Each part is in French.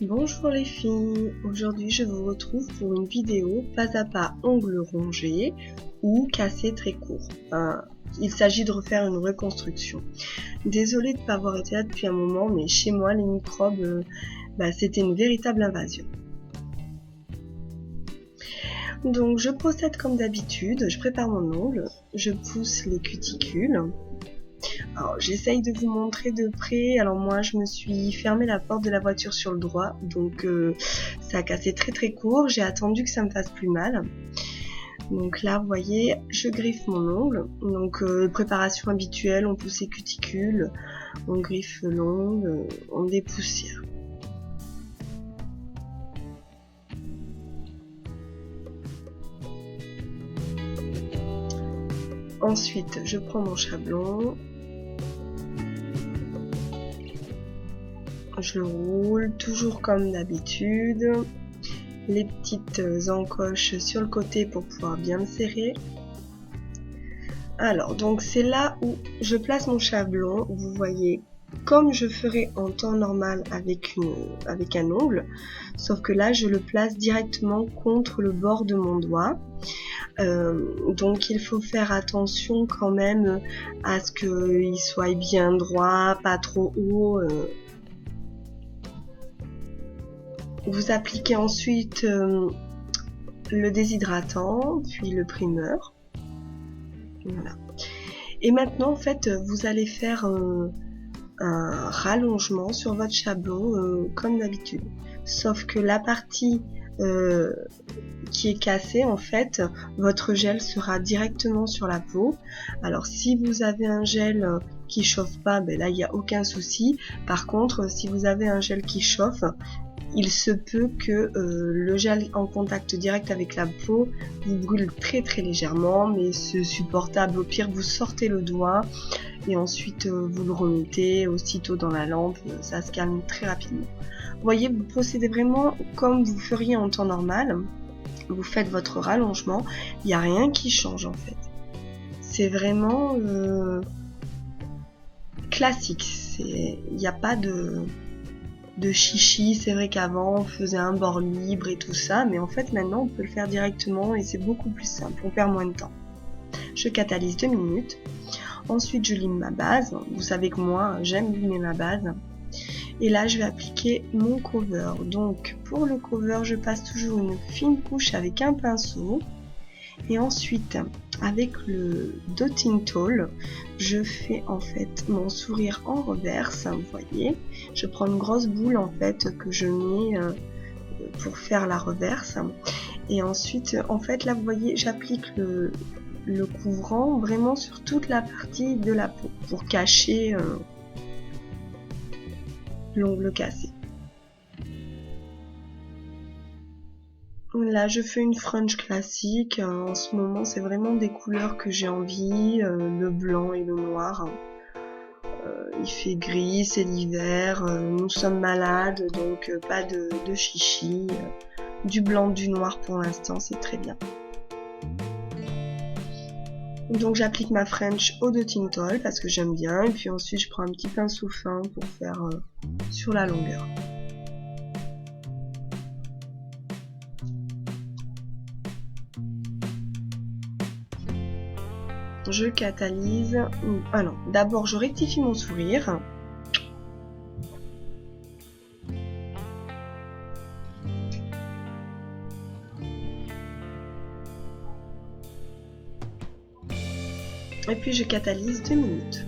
Bonjour les filles, aujourd'hui je vous retrouve pour une vidéo pas à pas ongles rongés ou cassés très courts. Il s'agit de refaire une reconstruction. Désolée de ne pas avoir été là depuis un moment, mais chez moi les microbes, c'était une véritable invasion. Donc je procède comme d'habitude, je prépare mon ongle, je pousse les cuticules. Alors j'essaye de vous montrer de près, alors moi je me suis fermé la porte de la voiture sur le droit, donc ça a cassé très court, j'ai attendu que ça me fasse plus mal. Donc là vous voyez, je griffe mon ongle, donc préparation habituelle, on pousse les cuticules, on griffe l'ongle, on dépoussière. Ensuite je prends mon chablon, je le roule toujours comme d'habitude, les petites encoches sur le côté pour pouvoir bien me serrer. Alors donc c'est là où je place mon chablon, vous voyez, comme je ferais en temps normal avec un ongle, sauf que là je le place directement contre le bord de mon doigt. Donc il faut faire attention quand même à ce qu'il soit bien droit, pas trop haut. Vous appliquez ensuite le déshydratant, puis le primeur. Voilà. Et maintenant en fait vous allez faire un rallongement sur votre chablon comme d'habitude. Sauf que la partie qui est cassée, en fait, votre gel sera directement sur la peau. Alors si vous avez un gel qui chauffe pas, là il n'y a aucun souci. Par contre, si vous avez un gel qui chauffe, il se peut que le gel en contact direct avec la peau vous brûle très légèrement, mais c'est supportable. Au pire, vous sortez le doigt et ensuite vous le remettez aussitôt dans la lampe, ça se calme très rapidement. Vous voyez, vous procédez vraiment comme vous feriez en temps normal. Vous faites votre rallongement, il n'y a rien qui change en fait. C'est vraiment classique, il n'y a pas de chichi. C'est vrai qu'avant on faisait un bord libre et tout ça, mais en fait maintenant on peut le faire directement et c'est beaucoup plus simple, on perd moins de temps. Je catalyse 2 minutes, ensuite je lime ma base, vous savez que moi j'aime limer ma base, et là je vais appliquer mon cover. Donc pour le cover je passe toujours une fine couche avec un pinceau, et ensuite avec le dotting tool je fais en fait mon sourire en reverse. Vous voyez, je prends une grosse boule en fait que je mets pour faire la reverse, et ensuite en fait là vous voyez j'applique le couvrant vraiment sur toute la partie de la peau pour cacher l'ongle cassé. Là je fais une French classique, en ce moment c'est vraiment des couleurs que j'ai envie, le blanc et le noir. Il fait gris, c'est l'hiver, nous sommes malades, donc pas de chichi, du blanc, du noir pour l'instant, c'est très bien. Donc j'applique ma French au dotting tool parce que j'aime bien, et puis ensuite je prends un petit pinceau fin pour faire sur la longueur. Je catalyse. Ah non, d'abord je rectifie mon sourire. Et puis je catalyse 2 minutes.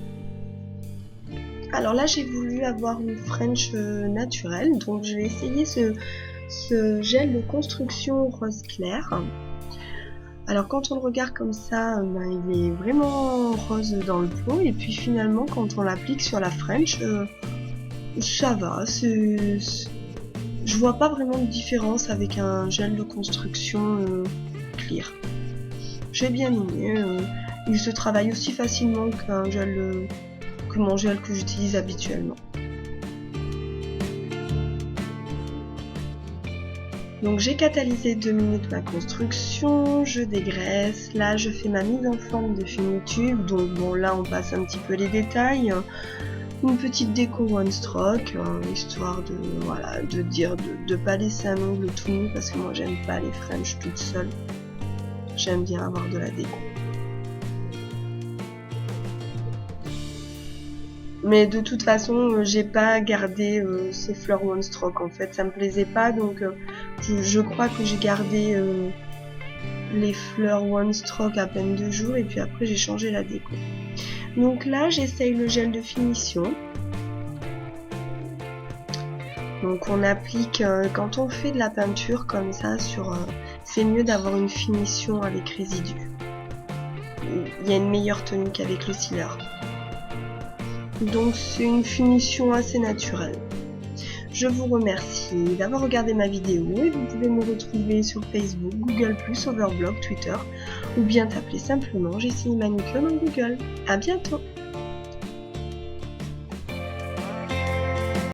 Alors là j'ai voulu avoir une French naturelle, donc je vais essayer ce gel de construction rose clair. Alors quand on le regarde comme ça, il est vraiment rose dans le pot, et puis finalement quand on l'applique sur la French, ça va, je vois pas vraiment de différence avec un gel de construction clear. J'ai bien aimé, il se travaille aussi facilement qu'un gel, que mon gel que j'utilise habituellement. Donc j'ai catalysé 2 minutes ma construction, je dégraisse, là je fais ma mise en forme de Finitube, donc bon là on passe un petit peu les détails. une petite déco one stroke, histoire de voilà, de dire de pas laisser un ongle tout nu parce que moi j'aime pas les French toute seule. J'aime bien avoir de la déco. Mais de toute façon, j'ai pas gardé ces fleurs one stroke en fait, ça me plaisait pas, donc je crois que j'ai gardé les fleurs one stroke à peine 2 jours et puis après j'ai changé la déco. Donc là j'essaye le gel de finition. Donc on applique, quand on fait de la peinture comme ça sur... c'est mieux d'avoir une finition avec résidu. Il y a une meilleure tenue qu'avec le sealer. Donc c'est une finition assez naturelle. Je vous remercie d'avoir regardé ma vidéo et vous pouvez me retrouver sur Facebook, Google+, Overblog, Twitter ou bien t'appeler simplement Jessie Manicure dans Google. À bientôt!